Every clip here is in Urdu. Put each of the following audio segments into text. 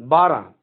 12।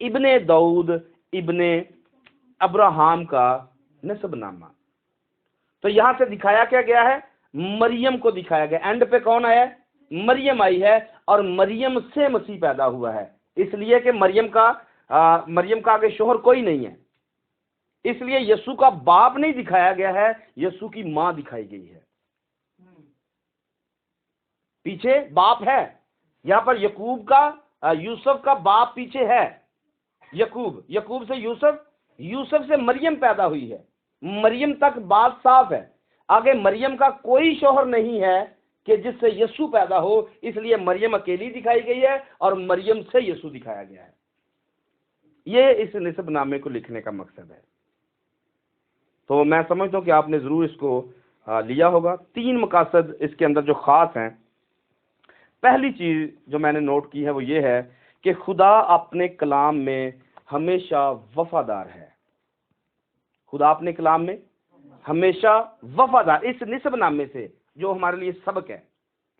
ابن داؤد ابن ابراہم کا نسب نامہ۔ تو یہاں سے دکھایا کیا گیا ہے؟ مریم کو دکھایا گیا۔ اینڈ پہ کون آیا ہے؟ مریم آئی ہے، اور مریم سے مسیح پیدا ہوا ہے، اس لیے کہ مریم کا آگے شوہر کوئی نہیں ہے، اس لیے یسوع کا باپ نہیں دکھایا گیا ہے، یسوع کی ماں دکھائی گئی ہے۔ پیچھے باپ ہے، یہاں پر یعقوب کا یوسف کا باپ پیچھے ہے، یعقوب سے یوسف سے مریم پیدا ہوئی ہے، مریم تک بات صاف ہے۔ آگے مریم کا کوئی شوہر نہیں ہے کہ جس سے یسوع پیدا ہو، اس لیے مریم اکیلی دکھائی گئی ہے اور مریم سے یسوع دکھایا گیا ہے۔ یہ اس نسب نامے کو لکھنے کا مقصد ہے۔ تو میں سمجھتا ہوں کہ آپ نے ضرور اس کو لیا ہوگا۔ 3 مقاصد اس کے اندر جو خاص ہیں۔ پہلی چیز جو میں نے نوٹ کی ہے وہ یہ ہے کہ خدا اپنے کلام میں ہمیشہ وفادار ہے۔ خدا اپنے کلام میں ہمیشہ وفادار، اس نسب نامے سے جو ہمارے لیے سبق ہے،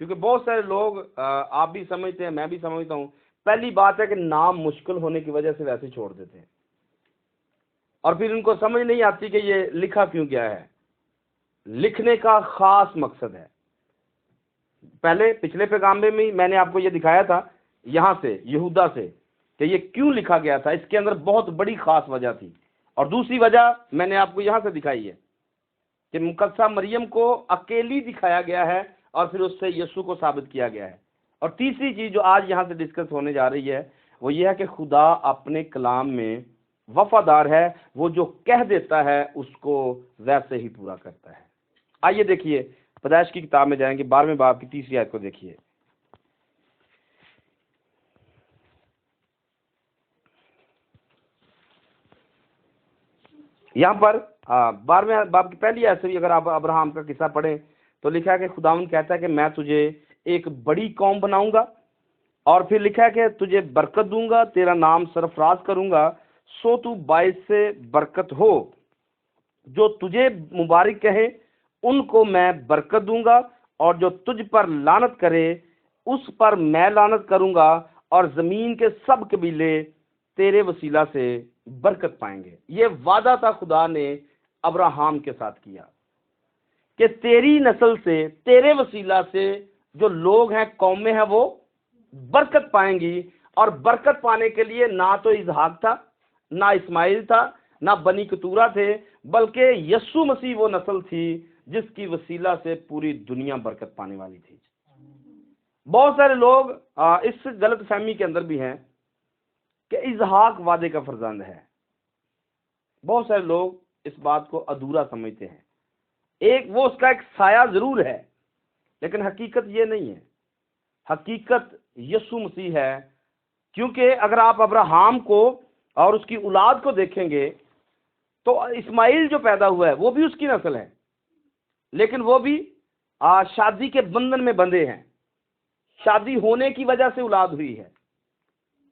کیونکہ بہت سارے لوگ آپ بھی سمجھتے ہیں، میں بھی سمجھتا ہوں، پہلی بات ہے کہ نام مشکل ہونے کی وجہ سے ویسے چھوڑ دیتے ہیں، اور پھر ان کو سمجھ نہیں آتی کہ یہ لکھا کیوں گیا ہے۔ لکھنے کا خاص مقصد ہے۔ پچھلے پیغام میں میں نے آپ کو یہ دکھایا تھا یہاں سے یہودا سے کہ یہ کیوں لکھا گیا تھا، اس کے اندر بہت بڑی خاص وجہ تھی، اور دوسری وجہ میں نے آپ کو یہاں سے دکھائی ہے کہ مقدسہ مریم کو اکیلی دکھایا گیا ہے اور پھر اس سے یسوع کو ثابت کیا گیا ہے۔ اور تیسری چیز جو آج یہاں سے ڈسکس ہونے جا رہی ہے وہ یہ ہے کہ خدا اپنے کلام میں وفادار ہے، وہ جو کہہ دیتا ہے اس کو ویسے ہی پورا کرتا ہے۔ آئیے دیکھیے پیدائش کی کتاب میں جائیں گے، 12ویں باب کی 3 آیت کو دیکھیے۔ یہاں پر 12ویں باب کی پہلی آیت سے بھی اگر آپ ابراہم کا قصہ پڑھیں تو لکھا ہے کہ خداوند کہتا ہے کہ میں تجھے ایک بڑی قوم بناؤں گا، اور پھر لکھا ہے کہ تجھے برکت دوں گا، تیرا نام سرفراز کروں گا، سو تو باعث سے برکت ہو، جو تجھے مبارک کہے ان کو میں برکت دوں گا، اور جو تجھ پر لعنت کرے اس پر میں لعنت کروں گا، اور زمین کے سب قبیلے تیرے وسیلہ سے برکت پائیں گے۔ یہ وعدہ تھا خدا نے ابراہم کے ساتھ کیا کہ تیری نسل سے، تیرے وسیلہ سے جو لوگ ہیں، قومیں ہیں، وہ برکت پائیں گی۔ اور برکت پانے کے لیے نہ تو اسحاق تھا، نہ اسماعیل تھا، نہ بنی کتورہ تھے، بلکہ یسوع مسیح وہ نسل تھی جس کی وسیلہ سے پوری دنیا برکت پانے والی تھی۔ بہت سارے لوگ اس غلط فہمی کے اندر بھی ہیں کہ اسحاق وعدے کا فرزند ہے۔ بہت سارے لوگ اس بات کو ادھورا سمجھتے ہیں، وہ اس کا ایک سایہ ضرور ہے، لیکن حقیقت یہ نہیں ہے۔ حقیقت یسوع مسیح ہے، کیونکہ اگر آپ ابراہم کو اور اس کی اولاد کو دیکھیں گے تو اسماعیل جو پیدا ہوا ہے وہ بھی اس کی نسل ہے، لیکن وہ بھی شادی کے بندھن میں بندھے ہیں، شادی ہونے کی وجہ سے اولاد ہوئی ہے۔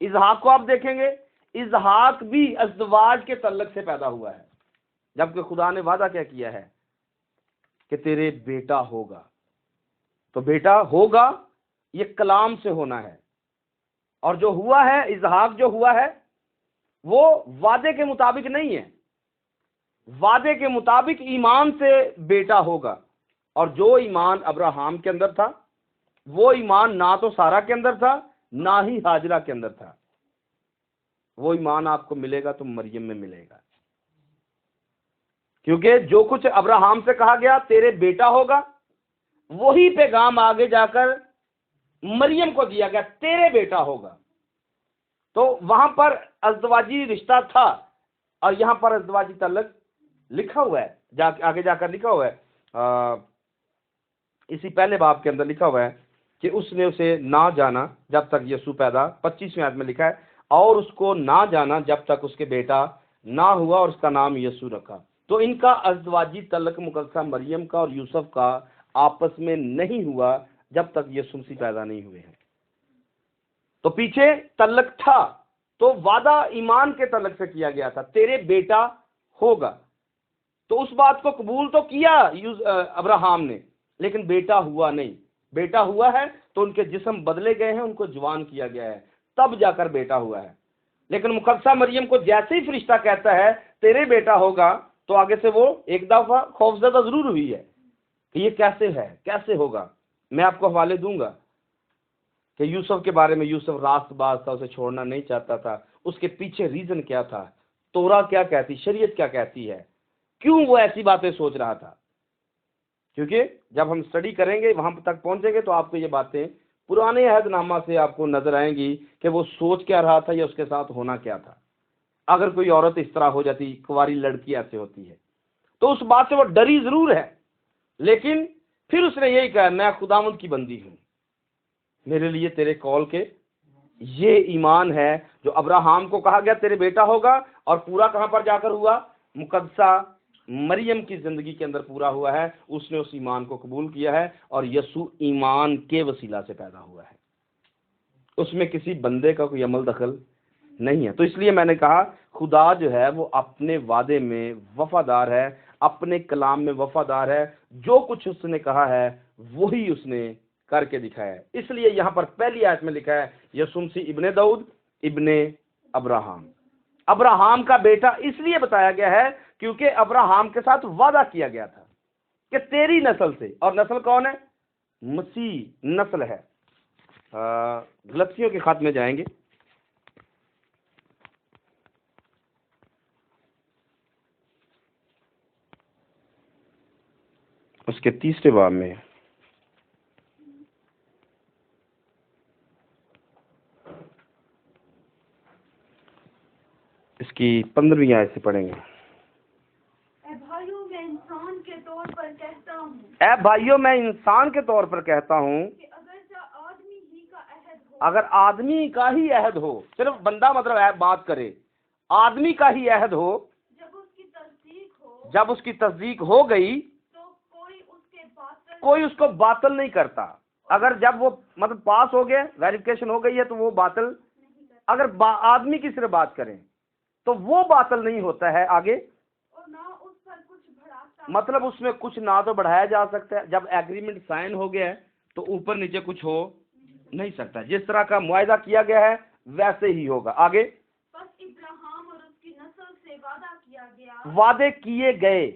اسحاق کو آپ دیکھیں گے، اسحاق بھی ازدواج کے تعلق سے پیدا ہوا ہے، جبکہ خدا نے وعدہ کیا کیا ہے کہ تیرے بیٹا ہوگا۔ تو بیٹا ہوگا یہ کلام سے ہونا ہے، اور جو ہوا ہے، اسحاق جو ہوا ہے وہ وعدے کے مطابق نہیں ہے، وعدے کے مطابق ایمان سے بیٹا ہوگا۔ اور جو ایمان ابراہم کے اندر تھا وہ ایمان نہ تو سارہ کے اندر تھا نہ ہی ہاجرہ کے اندر تھا، وہ ایمان آپ کو ملے گا تو مریم میں ملے گا، کیونکہ جو کچھ ابراہم سے کہا گیا تیرے بیٹا ہوگا، وہی پیغام آگے جا کر مریم کو دیا گیا، تیرے بیٹا ہوگا۔ تو وہاں پر ازدواجی رشتہ تھا، اور یہاں پر ازدواجی تعلق لکھا ہوا ہے، آگے جا کر لکھا ہوا ہے، اسی پہلے باب کے اندر لکھا ہوا ہے کہ اس نے اسے نہ جانا جب تک یسوع پیدا، 25ویں آیت میں لکھا ہے، اور اس کو نہ جانا جب تک اس کے بیٹا نہ ہوا اور اس کا نام یسوع رکھا۔ تو ان کا ازدواجی تعلق مقدسہ مریم کا اور یوسف کا آپس میں نہیں ہوا جب تک یسوع مسیح پیدا نہیں ہوئے ہیں۔ تو پیچھے تعلق تھا، تو وعدہ ایمان کے تعلق سے کیا گیا تھا، تیرے بیٹا ہوگا۔ تو اس بات کو قبول تو کیا ابراہم نے، لیکن بیٹا ہوا نہیں۔ بیٹا ہوا ہے تو ان کے جسم بدلے گئے ہیں، ان کو جوان کیا گیا ہے، تب جا کر بیٹا ہوا ہے۔ لیکن مقدسہ مریم کو جیسے ہی فرشتہ کہتا ہے تیرے بیٹا ہوگا تو آگے سے وہ ایک دفعہ خوفزدہ ضرور ہوئی ہے کہ یہ کیسے ہے، کیسے ہوگا۔ میں آپ کو حوالے دوں گا کہ یوسف کے بارے میں، یوسف راست باز تھا، اسے چھوڑنا نہیں چاہتا تھا، اس کے پیچھے ریزن کیا تھا، تورا کیا کہتی، شریعت کیا کہتی ہے، کیوں وہ ایسی باتیں سوچ رہا تھا۔ کیونکہ جب ہم اسٹڈی کریں گے، وہاں تک پہنچیں گے، تو آپ کو یہ باتیں پرانے عہد نامہ سے آپ کو نظر آئیں گی کہ وہ سوچ کیا رہا تھا یا اس کے ساتھ ہونا کیا تھا۔ اگر کوئی عورت اس طرح ہو جاتی، کنواری لڑکی ایسے ہوتی ہے، تو اس بات سے وہ ڈری ضرور ہے، لیکن پھر اس نے یہی کہا میں خداوند کی بندی ہوں، میرے لیے تیرے کال کے یہ ایمان ہے جو ابراہام کو کہا گیا تیرے بیٹا ہوگا، اور پورا کہاں پر جا کر ہوا؟ مقدسہ مریم کی زندگی کے اندر پورا ہوا ہے۔ اس نے اس ایمان کو قبول کیا ہے، اور یسوع ایمان کے وسیلہ سے پیدا ہوا ہے، اس میں کسی بندے کا کوئی عمل دخل نہیں ہے۔ تو اس لیے میں نے کہا خدا جو ہے وہ اپنے وعدے میں وفادار ہے، اپنے کلام میں وفادار ہے، جو کچھ اس نے کہا ہے وہی اس نے کر کے دکھایا ہے۔ اس لیے یہاں پر پہلی آیت میں لکھا ہے یسوع مسیح ابن داؤد ابن ابراہام، ابراہام کا بیٹا اس لیے بتایا گیا ہے کیونکہ ابراہام کے ساتھ وعدہ کیا گیا تھا کہ تیری نسل سے، اور نسل کون ہے؟ مسیح نسل ہے۔ غلطیوں کے خط میں جائیں گے، اس کے 3 باب میں اس کی 15ویں آیت سے پڑھیں گے۔ اے بھائیوں میں انسان کے طور پر کہتا ہوں اے بھائیوں میں انسان کے طور پر کہتا ہوں کہ اگر آدمی کا ہی عہد ہو، صرف بندہ مطلب ہے بات کرے، آدمی کا ہی عہد ہو، جب اس کی تصدیق ہو گئی تو کوئی اس کو باطل نہیں کرتا۔ اگر جب وہ مطلب پاس ہو گیا، ویریفیکیشن ہو گئی ہے، تو وہ باطل، اگر آدمی کی صرف بات کریں تو وہ باطل نہیں ہوتا ہے۔ آگے اور نہ اس پر کچھ بڑھاتا، مطلب اس میں کچھ نہ تو بڑھایا جا سکتا ہے، جب ایگریمنٹ سائن ہو گیا ہے تو اوپر نیچے کچھ ہو نہیں سکتا، جس طرح کا معاہدہ کیا گیا ہے ویسے ہی ہوگا۔ آگے بس ابراہیم اور اس کی نسل سے وعدہ کیا گیا، وعدے کیے گئے،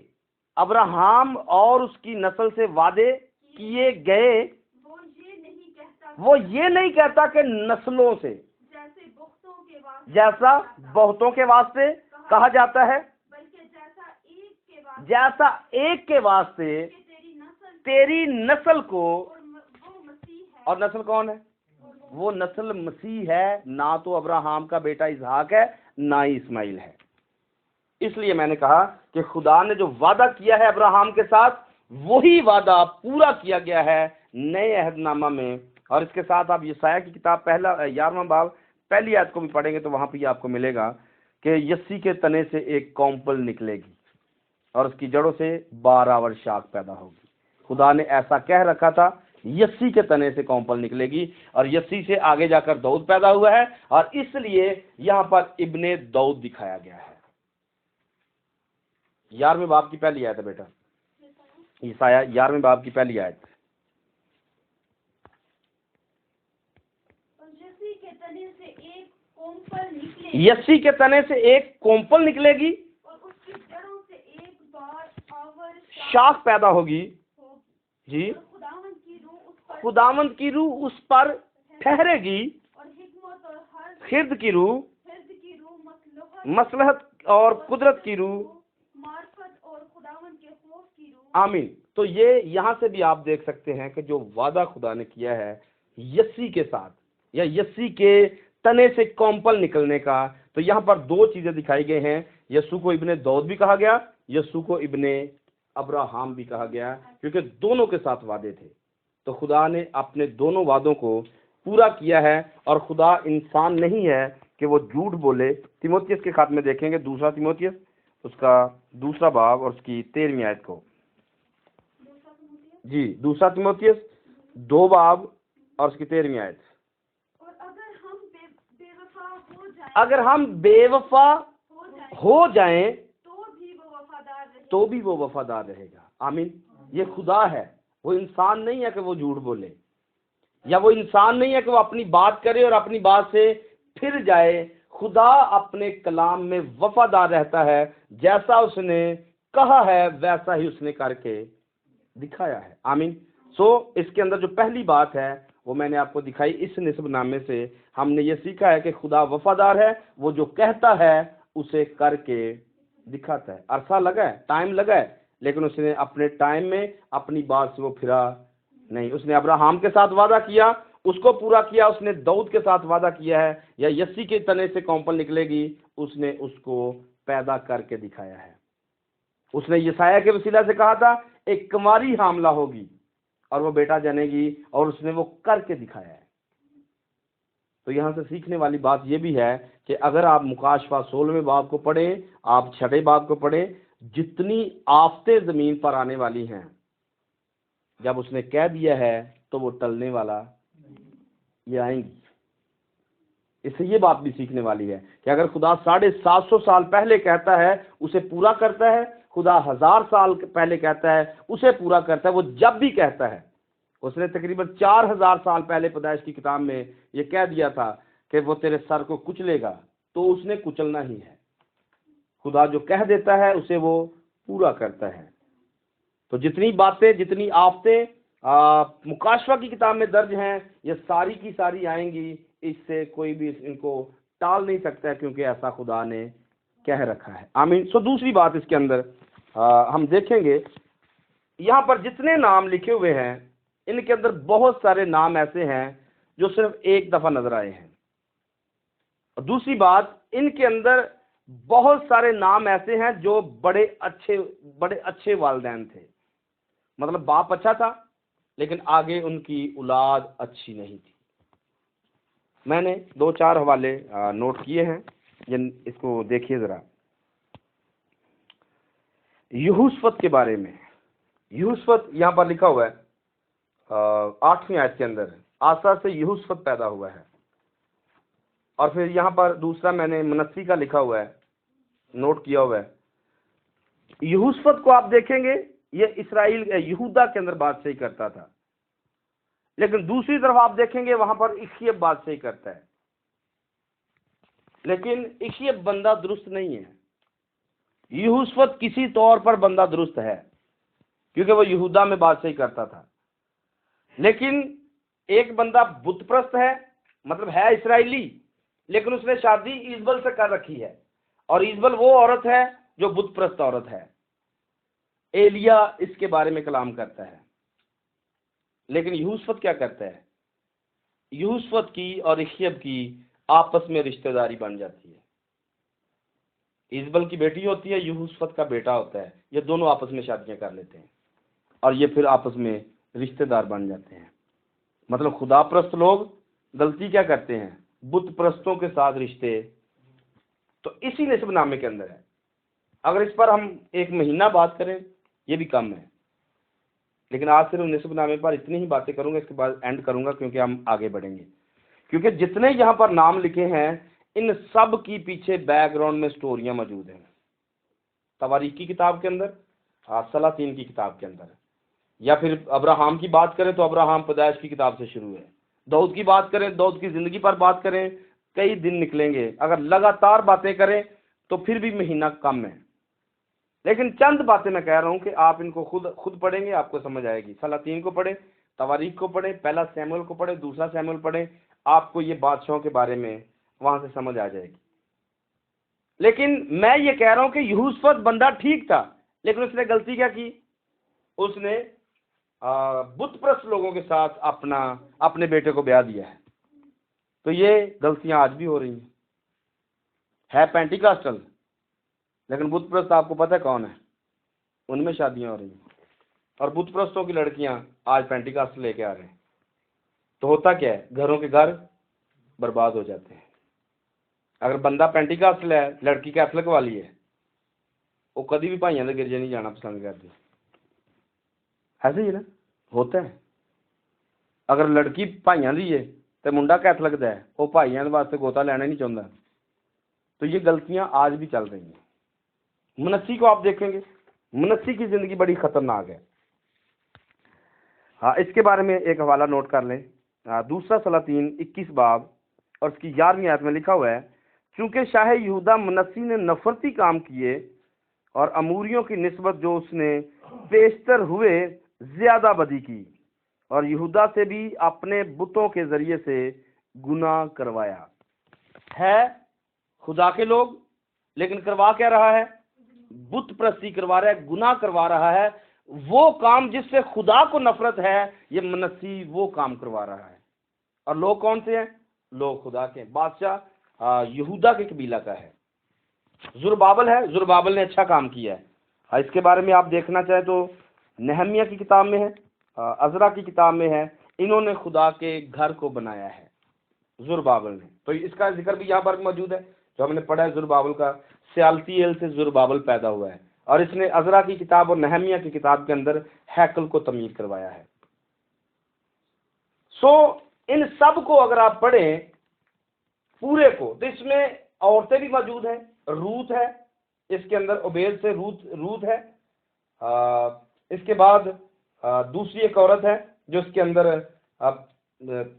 ابراہام اور اس کی نسل سے وعدے کیے گئے، وہ یہ نہیں کہتا کہ نسلوں سے، جیسے بختوں کے واسطے جیسا بہتوں کے واسطے کہا جاتا ہے، بلکہ جیسا جیسا ایک کے واسطے کہ تیری نسل کو، وہ مسیح ہے، اور نسل کون ہے؟ وہ نسل مسیح ہے، نہ تو ابراہام کا بیٹا اسحاق ہے نہ ہی اسماعیل ہے۔ اس لیے میں نے کہا کہ خدا نے جو وعدہ کیا ہے ابراہام کے ساتھ وہی وعدہ پورا کیا گیا ہے نئے عہد نامہ میں۔ اور اس کے ساتھ آپ یسایہ کی کتاب پہلا 11واں باب پہلی آیت کو بھی پڑھیں گے تو وہاں پہ آپ کو ملے گا کہ یسی کے تنے سے ایک کونپل نکلے گی اور اس کی جڑوں سے 12 ور شاخ پیدا ہوگی۔ خدا نے ایسا کہہ رکھا تھا، یسی کے تنے سے کونپل نکلے گی، اور یسی سے آگے جا کر داؤد پیدا ہوا ہے، اور اس لیے یہاں پر ابن داؤد دکھایا گیا ہے۔ 11ویں باب کی پہلی آیت ہے بیٹا، یسایہ 11ویں باب کی پہلی آیت۔ یسی کے تنے سے ایک کونپل نکلے، یسی کے تنے سے ایک کونپل نکلے گی اور اس کی جڑوں سے ایک بار آور شاخ پیدا ہوگی، جی، خداوند کی روح اس پر، خداوند کی روح اس پر ٹھہرے گی، اور حکمت اور ہر خرد کی روح، فرد کی روح، مصلحت اور قدرت کی روح، معرفت اور خداوند کے خوف کی روح۔ آمین۔ تو یہ یہاں سے بھی آپ دیکھ سکتے ہیں کہ جو وعدہ خدا نے کیا ہے یسی کے ساتھ یا یسی کے تنے سے کونپل نکلنے کا، تو یہاں پر 2 چیزیں دکھائی گئی ہیں۔ یسوع کو ابن داؤد بھی کہا گیا، یسوع کو ابن ابراہام بھی کہا گیا، کیونکہ دونوں کے ساتھ وعدے تھے۔ تو خدا نے اپنے دونوں وعدوں کو پورا کیا ہے، اور خدا انسان نہیں ہے کہ وہ جھوٹ بولے۔ تیموتھیوس کے خط میں دیکھیں گے، دوسرا تیموتھیوس اس کا 2 باب اور اس کی 13ویں آیت کو، جی، دوسرا تیموتھیوس 2 باب اور اس کی 13ویں آیت۔ اور اگر ہم بے وفا ہو جائیں تو تو بھی وہ وفادار رہے، بھی وہ وفادار رہے گا۔ آمین۔ یہ خدا ہے، وہ انسان نہیں ہے کہ وہ جھوٹ بولے، یا وہ انسان نہیں ہے کہ وہ اپنی بات کرے اور اپنی بات سے پھر جائے۔ خدا اپنے کلام میں وفادار رہتا ہے، جیسا اس نے کہا ہے ویسا ہی اس نے کر کے دکھایا ہے۔ آمین۔ اس کے اندر جو پہلی بات ہے وہ میں نے آپ کو دکھائی، اس نسب نامے سے ہم نے یہ سیکھا ہے کہ خدا وفادار ہے، وہ جو کہتا ہے اسے کر کے دکھاتا ہے۔ عرصہ لگا ہے، ٹائم لگا ہے، لیکن اس نے اپنے ٹائم میں اپنی بات سے وہ پھرا نہیں۔ اس نے ابراہیم کے ساتھ وعدہ کیا، اس کو پورا کیا۔ اس نے داؤد کے ساتھ وعدہ کیا ہے یا یسی کے تنے سے کونپل نکلے گی، اس نے اس کو پیدا کر کے دکھایا ہے۔ اس نے یسایہ کے وسیلہ سے کہا تھا ایک کنواری حاملہ ہوگی اور وہ بیٹا جنے گی، اور اس نے وہ کر کے دکھایا ہے۔ تو یہاں سے سیکھنے والی بات یہ بھی ہے کہ اگر آپ مکاشفہ 16ویں باب کو پڑھیں، آپ 6 باب کو پڑھیں، جتنی آفتیں زمین پر آنے والی ہیں، جب اس نے کہہ دیا ہے تو وہ ٹلنے والا یہ آئیں گی۔ اس سے یہ بات بھی سیکھنے والی ہے کہ اگر خدا 750 سال پہلے کہتا ہے اسے پورا کرتا ہے، خدا 1000 سال پہلے کہتا ہے اسے پورا کرتا ہے۔ وہ جب بھی کہتا ہے، اس نے تقریباً 4000 سال پہلے پیدائش کی کتاب میں یہ کہہ دیا تھا کہ وہ تیرے سر کو کچلے گا، تو اس نے کچلنا ہی ہے۔ خدا جو کہہ دیتا ہے اسے وہ پورا کرتا ہے۔ تو جتنی باتیں، جتنی آفتیں مکاشفہ کی کتاب میں درج ہیں، یہ ساری کی ساری آئیں گی، اس سے کوئی بھی ان کو ٹال نہیں سکتا ہے، کیونکہ ایسا خدا نے کہہ رکھا ہے۔ آمین۔ دوسری بات اس کے اندر ہم دیکھیں گے، یہاں پر جتنے نام لکھے ہوئے ہیں ان کے اندر بہت سارے نام ایسے ہیں جو صرف ایک دفعہ نظر آئے ہیں، اور دوسری بات ان کے اندر بہت سارے نام ایسے ہیں جو بڑے اچھے والدین تھے، مطلب باپ اچھا تھا لیکن آگے ان کی اولاد اچھی نہیں تھی۔ میں نے 2-4 حوالے نوٹ کیے ہیں، اس کو دیکھیے ذرا۔ یہوشفت کے بارے میں، یہوشفت یہاں پر لکھا ہوا ہے 8ویں آیت کے اندر، آسا سے یہوشفت پیدا ہوا ہے۔ اور پھر یہاں پر دوسرا میں نے منسی کا لکھا ہوا ہے، نوٹ کیا ہوا ہے۔ یہوشفت کو آپ دیکھیں گے یہ اسرائیل یہودا کے اندر بادشاہی کرتا تھا، لیکن دوسری طرف آپ دیکھیں گے وہاں پر اخیب بادشاہی کرتا ہے، لیکن اخیب بندہ درست نہیں ہے۔ یہوشفت کسی طور پر بندہ درست ہے کیونکہ وہ یہودا میں بادشاہی کرتا تھا، لیکن ایک بندہ بت پرست ہے، مطلب ہے اسرائیلی، لیکن اس نے شادی ایزبل سے کر رکھی ہے، اور ایزبل وہ عورت ہے جو بت پرست عورت ہے۔ ایلیا اس کے بارے میں کلام کرتا ہے، لیکن یہوشفت کیا کرتا ہے؟ یہوشفت کی اور اخیب کی آپس میں رشتہ داری بن جاتی ہے۔ ایزبل کی بیٹی ہوتی ہے، یہوشفت کا بیٹا ہوتا ہے، یہ دونوں آپس میں شادیاں کر لیتے ہیں اور یہ پھر آپس میں رشتہ دار بن جاتے ہیں۔ مطلب خدا پرست لوگ غلطی کیا کرتے ہیں؟ بت پرستوں کے ساتھ رشتے۔ تو اسی نسب نامے کے اندر ہے۔ اگر اس پر ہم ایک مہینہ بات کریں یہ بھی کم ہے، لیکن آج صرف نسب نامے پر اتنی ہی باتیں کروں گا، اس کے بعد اینڈ کروں گا کیونکہ ہم آگے بڑھیں گے۔ کیونکہ جتنے یہاں پر نام لکھے ہیں ان سب کی پیچھے بیک گراؤنڈ میں سٹوریاں موجود ہیں۔ تواریخ کی کتاب کے اندر، سلاطین کی کتاب کے اندر، یا پھر ابراہیم کی بات کریں تو ابراہیم پیدائش کی کتاب سے شروع ہے۔ داؤد کی بات کریں، داؤد کی زندگی پر بات کریں، کئی دن نکلیں گے۔ اگر لگاتار باتیں کریں تو پھر بھی مہینہ کم ہے، لیکن چند باتیں میں کہہ رہا ہوں کہ آپ ان کو خود پڑھیں گے آپ کو سمجھ آئے گی۔ سلاطین کو پڑھیں، تواریخ کو پڑھیں، پہلا سیموئیل کو پڑھیں، دوسرا سیموئیل پڑھیں، آپ کو یہ بادشاہوں کے بارے میں وہاں سے سمجھ آ جائے گی۔ لیکن میں یہ کہہ رہا ہوں کہ یہوشفت بندہ ٹھیک تھا، لیکن اس نے غلطی کیا کی؟ اس نے بت پرست لوگوں کے ساتھ اپنے بیٹے کو بیاہ دیا ہے۔ تو یہ غلطیاں آج بھی ہو رہی ہیں۔ ہے پینٹیکاسٹل، لیکن بت پرست آپ کو پتہ ہے کون ہے؟ ان میں شادیاں ہو رہی ہیں، اور بت پرستوں کی لڑکیاں آج پینٹیکاسٹل لے کے آ رہے ہیں۔ تو ہوتا کیا ہے؟ گھروں کے گھر برباد ہو جاتے ہیں۔ اگر بندہ پینٹیکاسٹل ہے، لڑکی کیتھولک والی ہے، وہ کبھی بھی بھائیاں دے گرجے نہیں جانا پسند کرتی۔ ایسے ہی نا ہوتا ہے۔ اگر لڑکی بھائیاں دی ہے تو منڈا کیتھولک دا ہے، وہ بھائیاں دے واسطے گوتا لینا نہیں چاہتا۔ تو یہ غلطیاں آج بھی چل رہی ہیں۔ منسی کو آپ دیکھیں گے، منسی کی زندگی بڑی خطرناک ہے۔ ہاں، اس کے بارے میں ایک حوالہ نوٹ کر لیں۔ دوسرا سلاطین 21 باب اور اس کی 11ویں آیت میں لکھا ہوا ہے، چونکہ شاہ یہودا منسی نے نفرتی کام کیے اور اموریوں کی نسبت جو اس نے پیشتر ہوئے زیادہ بدی کی، اور یہودا سے بھی اپنے بتوں کے ذریعے سے گناہ کروایا۔ ہے خدا کے لوگ، لیکن کروا کیا رہا ہے؟ بت پرستی کروا رہا ہے، گناہ کروا رہا ہے۔ وہ کام جس سے خدا کو نفرت ہے، یہ منسی وہ کام کروا رہا ہے۔ اور لوگ کون سے ہیں؟ لوگ خدا کے۔ بادشاہ یہودا کے قبیلہ کا ہے، زربابل ہے۔ زربابل نے اچھا کام کیا ہے۔ اس کے بارے میں آپ دیکھنا چاہیں تو نہمیہ کی کتاب میں ہے، عزرا کی کتاب میں ہے، انہوں نے خدا کے گھر کو بنایا ہے زربابل نے۔ تو اس کا ذکر بھی یہاں پر موجود ہے جو ہم نے پڑھا ہے، زربابل کا سیالتیل سے زربابل پیدا ہوا ہے، اور اس نے عزرا کی کتاب اور نہمیہ کی کتاب کے اندر ہیکل کو تعمیر کروایا ہے۔ ان سب کو اگر آپ پڑھیں پورے کو، تو اس میں عورتیں بھی موجود ہیں۔ روت ہے اس کے اندر، عبید سے روت ہے۔ اس کے بعد دوسری ایک عورت ہے جو اس کے اندر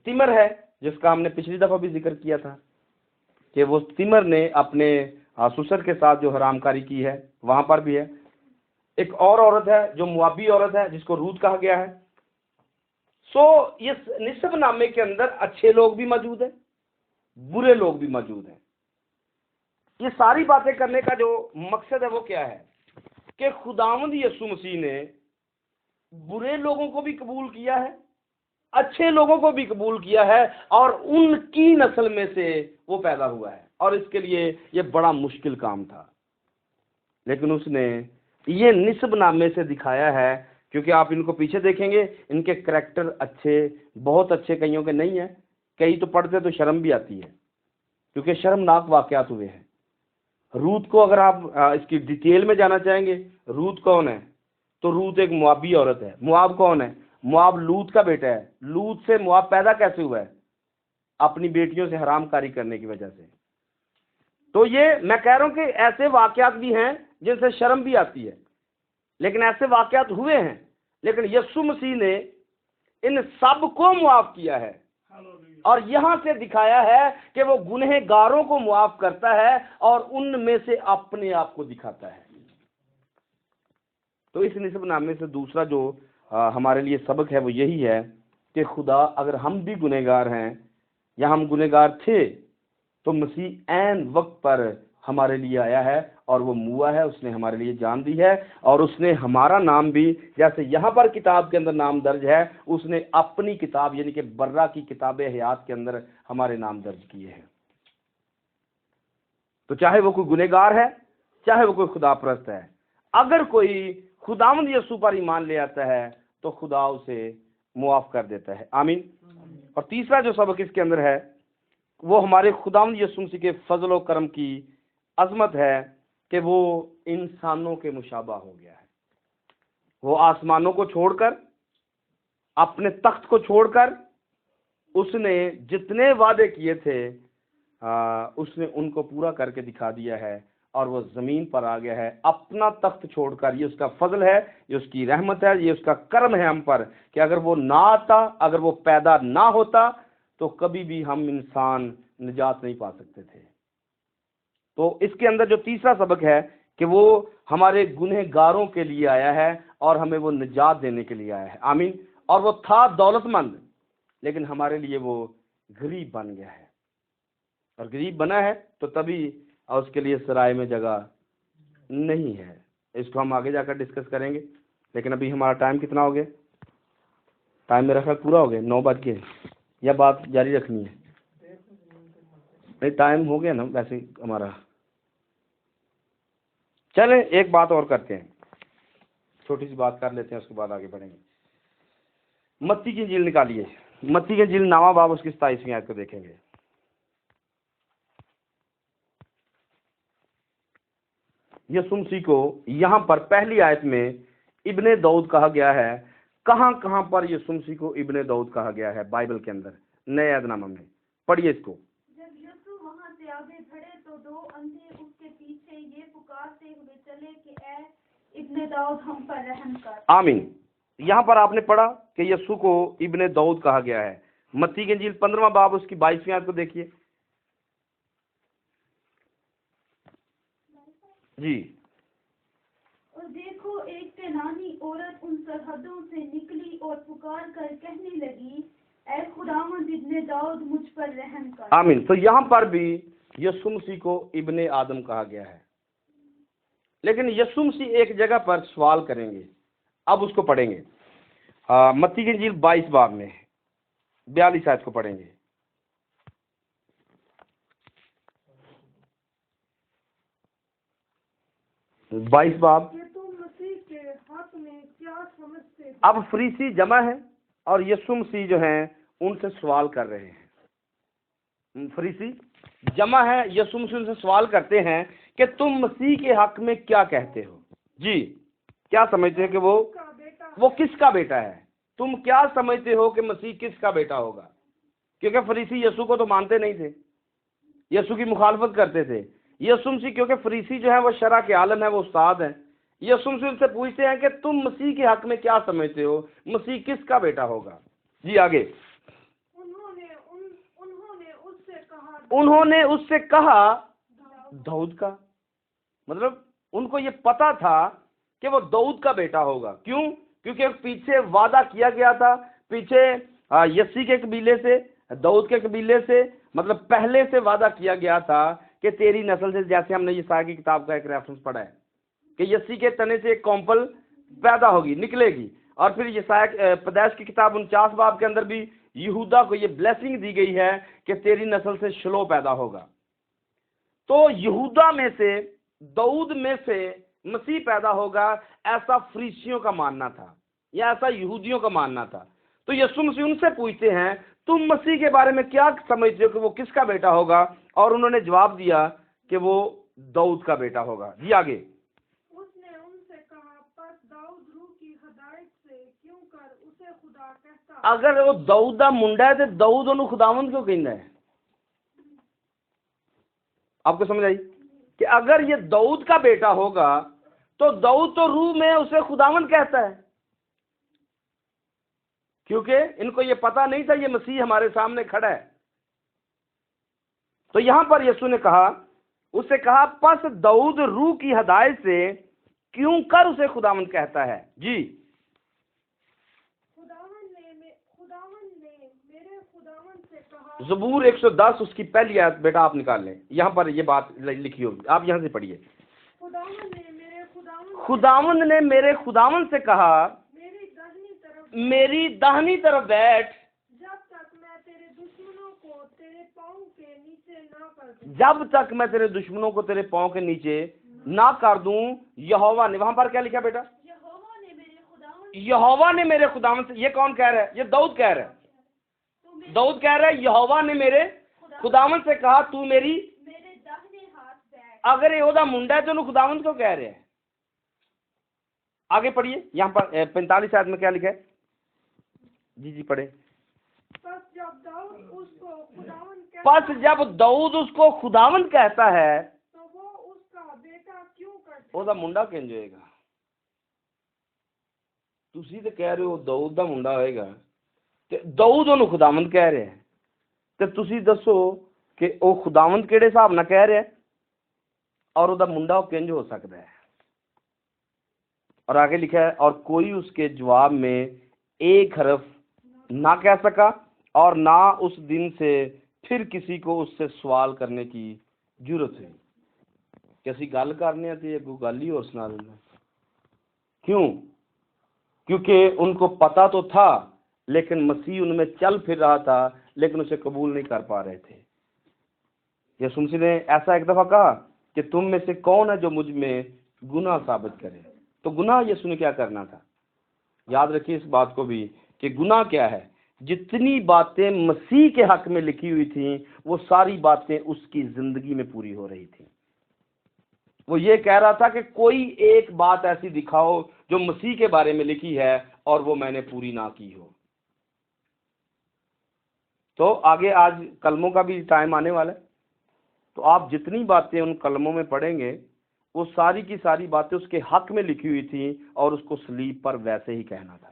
تمر ہے، جس کا ہم نے پچھلی دفعہ بھی ذکر کیا تھا کہ وہ تمر نے اپنے سسر کے ساتھ جو حرام کاری کی ہے، وہاں پر بھی ہے۔ ایک اور عورت ہے جو موابی عورت ہے، جس کو روت کہا گیا ہے۔ اس نسب نامے کے اندر اچھے لوگ بھی موجود ہیں، برے لوگ بھی موجود ہیں۔ یہ ساری باتیں کرنے کا جو مقصد ہے وہ کیا ہے کہ خداوند یسوع مسیح نے برے لوگوں کو بھی قبول کیا ہے، اچھے لوگوں کو بھی قبول کیا ہے، اور ان کی نسل میں سے وہ پیدا ہوا ہے۔ اور اس کے لیے یہ بڑا مشکل کام تھا، لیکن اس نے یہ نسب نامے سے دکھایا ہے، کیونکہ آپ ان کو پیچھے دیکھیں گے، ان کے کریکٹر اچھے، بہت اچھے کئیوں کے نہیں ہیں۔ کئی تو پڑھتے تو شرم بھی آتی ہے، کیونکہ شرمناک واقعات ہوئے ہیں۔ روت کو اگر آپ اس کی ڈیٹیل میں جانا چاہیں گے، روت کون ہے؟ تو روت ایک موابی عورت ہے۔ مواب کون ہے؟ مواب لوط کا بیٹا ہے۔ لوط سے مواب پیدا کیسے ہوا ہے؟ اپنی بیٹیوں سے حرام کاری کرنے کی وجہ سے۔ تو یہ میں کہہ رہا ہوں کہ ایسے واقعات بھی ہیں جن سے شرم بھی آتی ہے، لیکن ایسے واقعات ہوئے ہیں، لیکن یسوع مسیح نے ان سب کو معاف کیا ہے، اور یہاں سے دکھایا ہے کہ وہ گنہگاروں کو معاف کرتا ہے اور ان میں سے اپنے آپ کو دکھاتا ہے۔ تو اس نسب نامے سے دوسرا جو ہمارے لیے سبق ہے وہ یہی ہے کہ خدا، اگر ہم بھی گنہگار ہیں یا ہم گنہگار تھے، تو مسیح عین وقت پر ہمارے لیے آیا ہے اور وہ موا ہے، اس نے ہمارے لیے جان دی ہے، اور اس نے ہمارا نام بھی، جیسے یہاں پر کتاب کے اندر نام درج ہے، اس نے اپنی کتاب یعنی کہ برہ کی کتاب حیات کے اندر ہمارے نام درج کیے ہیں۔ تو چاہے وہ کوئی گنہگار ہے، چاہے وہ کوئی خدا پرست ہے، اگر کوئی خداوند یسوع پر ایمان لے آتا ہے تو خدا اسے معاف کر دیتا ہے۔ آمین۔ اور تیسرا جو سبق اس کے اندر ہے وہ ہمارے خداوند یسوع مسیح کے فضل و کرم کی عظمت ہے کہ وہ انسانوں کے مشابہ ہو گیا ہے۔ وہ آسمانوں کو چھوڑ کر، اپنے تخت کو چھوڑ کر، اس نے جتنے وعدے کیے تھے اس نے ان کو پورا کر کے دکھا دیا ہے، اور وہ زمین پر آ گیا ہے اپنا تخت چھوڑ کر۔ یہ اس کا فضل ہے، یہ اس کی رحمت ہے، یہ اس کا کرم ہے ہم پر، کہ اگر وہ نہ آتا، اگر وہ پیدا نہ ہوتا تو کبھی بھی ہم انسان نجات نہیں پا سکتے تھے۔ تو اس کے اندر جو تیسرا سبق ہے کہ وہ ہمارے گنہگاروں کے لیے آیا ہے اور ہمیں وہ نجات دینے کے لیے آیا ہے۔ آمین۔ اور وہ تھا دولت مند، لیکن ہمارے لیے وہ غریب بن گیا ہے، اور غریب بنا ہے تو تبھی اور اس کے لیے سرائے میں جگہ نہیں ہے۔ اس کو ہم آگے جا کر ڈسکس کریں گے، لیکن ابھی ہمارا ٹائم کتنا ہو گیا؟ ٹائم میرا خیال پورا ہو گیا، 9 بج گئے، یا بات جاری رکھنی ہے؟ نہیں، ٹائم ہو گیا نا ویسے ہمارا۔ چلیں ایک بات اور کرتے ہیں، چھوٹی سی بات کر لیتے ہیں، اس کے بعد آگے بڑھیں گے۔ متی کی انجیل نکالیے، متی کی انجیل 9واں باب اس کی 27ویں آیت کو دیکھیں گے۔ یسوع مسیح کو یہاں پر پہلی آیت میں ابن داؤد کہا گیا ہے۔ کہاں کہاں پر یسوع مسیح کو ابن داؤد کہا گیا ہے بائبل کے اندر؟ نئے عہد نامہ میں پڑھیے اس کو۔ جب یسوع وہاں سے آگے بڑھے تو 2 اندھے اس کے پیچھے یہ پکارتے ہوئے چلے کہ اے ابن داؤد ہم پر رحم کر۔ آمین۔ یہاں پر آپ نے پڑھا کہ یسوع کو ابن داؤد کہا گیا ہے۔ متی کی انجیل 15واں باب اس کی 22ویں آیت کو دیکھیے۔ جی اور دیکھو ایک کینانی عورت ان سرحدوں سے نکلی اور پکار کر کہنے لگی اے خداوند ابن داؤد مجھ پر رحم کر. آمین. تو یہاں پر بھی یسوع مسیح کو ابن آدم کہا گیا ہے، لیکن یسوع مسیح ایک جگہ پر سوال کریں گے، اب اس کو پڑھیں گے متی کی انجیل 22 باب میں 42 آیت کو پڑھیں گے. 22 باب. کہ تم مسیح کے حق میں کیا سمجھتے ہو؟ اب فریسی جمع ہے اور یسوع مسیح جو ہیں ان سے سوال کر رہے ہیں. فریسی جمع ہے، یسوع مسیح ان سے سوال کرتے ہیں کہ تم مسیح کے حق میں کیا کہتے ہو؟ جی کیا سمجھتے ہیں کہ وہ کس کا بیٹا ہے؟ تم کیا سمجھتے ہو کہ مسیح کس کا بیٹا ہوگا؟ کیونکہ فریسی یسوع کو تو مانتے نہیں تھے، یسوع کی مخالفت کرتے تھے. یسوع مسیح کیونکہ فریسی جو ہیں وہ شرع کے عالم ہے، وہ استاد ہیں. یسوع مسیح ان سے پوچھتے ہیں کہ تم مسیح کے حق میں کیا سمجھتے ہو؟ مسیح کس کا بیٹا ہوگا؟ جی آگے. انہوں نے اس سے کہا داؤد کا. مطلب ان کو یہ پتا تھا کہ وہ داؤد کا بیٹا ہوگا. کیوں؟ کیونکہ پیچھے وعدہ کیا گیا تھا، پیچھے یسی کے قبیلے سے، داؤد کے قبیلے سے، مطلب پہلے سے وعدہ کیا گیا تھا کہ تیری نسل سے، جیسے ہم نے یسایا کی کتاب کا ایک ریفرنس پڑھا ہے کہ یسی کے تنے سے ایک کونپل پیدا ہوگی، نکلے گی. اور پھر یسایا پیدائش کی کتاب 49 باب کے اندر بھی یہودا کو یہ بلیسنگ دی گئی ہے کہ تیری نسل سے شلو پیدا ہوگا. تو یہودا میں سے، داؤد میں سے مسیح پیدا ہوگا، ایسا فریسیوں کا ماننا تھا یا ایسا یہودیوں کا ماننا تھا. تو یسوع مسیح ان سے پوچھتے ہیں تم مسیح کے بارے میں کیا سمجھتے ہو کہ وہ کس کا بیٹا ہوگا؟ اور انہوں نے جواب دیا کہ وہ داؤد کا بیٹا ہوگا. جی آگے. اس نے ان سے کہا پس داؤد روح کی ہدایت سے کیوں کر اسے خدا کہتا؟ اگر وہ داؤد دا منڈا ہے تو داؤد انہوں خداوند کیوں کہندا ہے؟ آپ کو سمجھ آئی کہ اگر یہ داؤد کا بیٹا ہوگا تو داؤد تو روح میں اسے خداوند کہتا ہے، کیونکہ ان کو یہ پتا نہیں تھا یہ مسیح ہمارے سامنے کھڑا ہے. تو یہاں پر یسوع نے کہا، اس سے کہا پس داؤد روح کی ہدایت سے کیوں کر اسے خداوند کہتا ہے؟ جی. خداوند نے میرے خداوند سے کہا. زبور 110 اس کی پہلی آیت بیٹا آپ نکال لیں، یہاں پر یہ بات لکھی ہوگی، آپ یہاں سے پڑھیے. خداوند نے میرے خداوند سے کہا میری داہنی طرف بیٹھ جب تک میں تیرے دشمنوں کو تیرے پاؤں کے نیچے نہ کر دوں. جب تک میں تیرے دشمنوں کو تیرے پاؤں کے نیچے نہ کر دوں. یہوہ نے، وہاں پر کیا لکھا بیٹا؟ یہوہ نے میرے خداوند سے. یہ کون کہہ رہا ہے؟ یہ داؤد کہہ رہا ہے. داؤد کہہ رہا ہے یہوہ نے میرے خداوند سے کہا تو میری داہنے ہاتھ بیٹھ. اگر یہ دا منڈا ہے تو انہوں خداوند کو کہہ رہے ہیں. آگے پڑھیے، یہاں پر 45 آیت میں کیا لکھا ہے؟ جی پڑھے. پس جب داؤد اس کو خداوند کہتا ہے تو وہ اس کا بیٹا کیوں کرتا؟ وہ دا منڈا کہیں ہوئے گا؟ تسی تو کہہ رہے ہو داؤد دا منڈا ہوئے گا، داؤد انہوں خداوند کہہ رہے ہیں، تو تسی دسو کہ وہ خداوند کیڑے حساب نہ کہہ رہے ہیں اور وہ دا منڈا کنج ہو سکتا ہے؟ اور آگے لکھا ہے اور کوئی اس کے جواب میں ایک حرف نہ کہہ سکا اور نہ اس دن سے پھر کسی کو اس سے سوال کرنے کی ضرورت ہوئی. کسی گل کرنے تھے کوئی گل ہی اور سنا دینا. کیوں؟ کیونکہ ان کو پتا تو تھا لیکن مسیح ان میں چل پھر رہا تھا لیکن اسے قبول نہیں کر پا رہے تھے. یسوع مسیح نے ایسا ایک دفعہ کہا کہ تم میں سے کون ہے جو مجھ میں گناہ ثابت کرے؟ تو گناہ یسوع نے کیا کرنا تھا؟ یاد رکھیے اس بات کو بھی کہ گناہ کیا ہے. جتنی باتیں مسیح کے حق میں لکھی ہوئی تھیں وہ ساری باتیں اس کی زندگی میں پوری ہو رہی تھیں. وہ یہ کہہ رہا تھا کہ کوئی ایک بات ایسی دکھاؤ جو مسیح کے بارے میں لکھی ہے اور وہ میں نے پوری نہ کی ہو. تو آگے آج کلموں کا بھی ٹائم آنے والا ہے، تو آپ جتنی باتیں ان کلموں میں پڑھیں گے وہ ساری کی ساری باتیں اس کے حق میں لکھی ہوئی تھیں اور اس کو صلیب پر ویسے ہی کہنا تھا.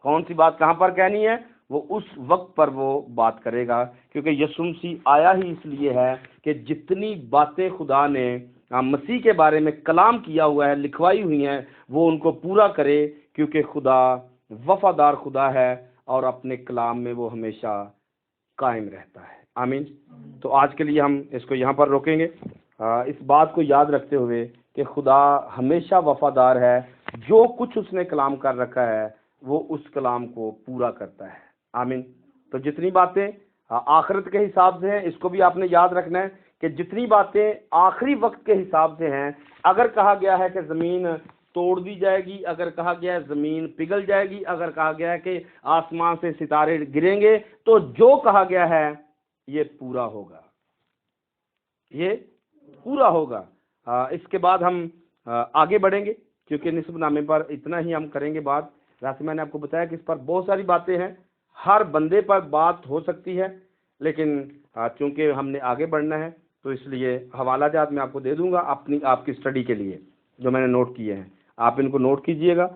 کون سی بات کہاں پر کہنی ہے وہ اس وقت پر وہ بات کرے گا، کیونکہ یسوع مسیح آیا ہی اس لیے ہے کہ جتنی باتیں خدا نے مسیح کے بارے میں کلام کیا ہوا ہے، لکھوائی ہوئی ہیں، وہ ان کو پورا کرے، کیونکہ خدا وفادار خدا ہے اور اپنے کلام میں وہ ہمیشہ قائم رہتا ہے۔ آمین۔ تو آج کے لیے ہم اس کو یہاں پر روکیں گے، اس بات کو یاد رکھتے ہوئے کہ خدا ہمیشہ وفادار ہے، جو کچھ اس نے کلام کر رکھا ہے وہ اس کلام کو پورا کرتا ہے۔ آمین۔ تو جتنی باتیں آخرت کے حساب سے ہیں، اس کو بھی آپ نے یاد رکھنا ہے کہ جتنی باتیں آخری وقت کے حساب سے ہیں، اگر کہا گیا ہے کہ زمین توڑ دی جائے گی، اگر کہا گیا ہے زمین پگھل جائے گی، اگر کہا گیا ہے کہ آسمان سے ستارے گریں گے، تو جو کہا گیا ہے یہ پورا ہوگا، یہ پورا ہوگا۔ اس کے بعد ہم آگے بڑھیں گے، کیونکہ نصف نامے پر اتنا ہی ہم کریں گے بات۔ ویسے میں نے آپ کو بتایا کہ اس پر بہت ساری باتیں ہیں، ہر بندے پر بات ہو سکتی ہے، لیکن چونکہ ہم نے آگے بڑھنا ہے تو اس لیے حوالہ جات میں آپ کو دے دوں گا آپ کی اسٹڈی کے لیے، جو میں نے نوٹ کیے ہیں، آپ ان کو نوٹ کیجئے گا۔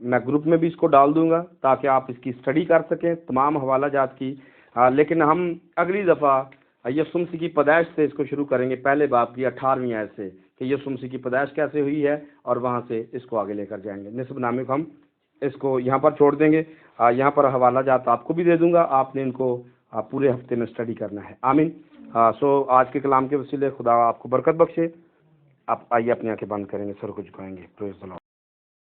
میں گروپ میں بھی اس کو ڈال دوں گا تاکہ آپ اس کی اسٹڈی کر سکیں تمام حوالہ جات کی۔ لیکن ہم اگلی دفعہ یسوع مسیح کی پیدائش سے اس کو شروع کریں گے، پہلے باب کی 18ویں آیت سے، کہ یسوع مسیح کی پیدائش کیسے ہوئی ہے، اور وہاں سے اس کو آگے لے کر جائیں گے۔ نصف نامے کو ہم اس کو یہاں پر چھوڑ دیں گے، یہاں پر حوالہ جات آپ کو بھی دے دوں گا، آپ نے ان کو پورے ہفتے میں اسٹڈی کرنا ہے۔ آمین۔ سو آج کے کلام کے وسیلے خدا آپ کو برکت بخشے۔ آپ آئیے اپنی آنکھیں بند کریں گے، سر کو جھکائیں گے۔ پریز دی لارڈ۔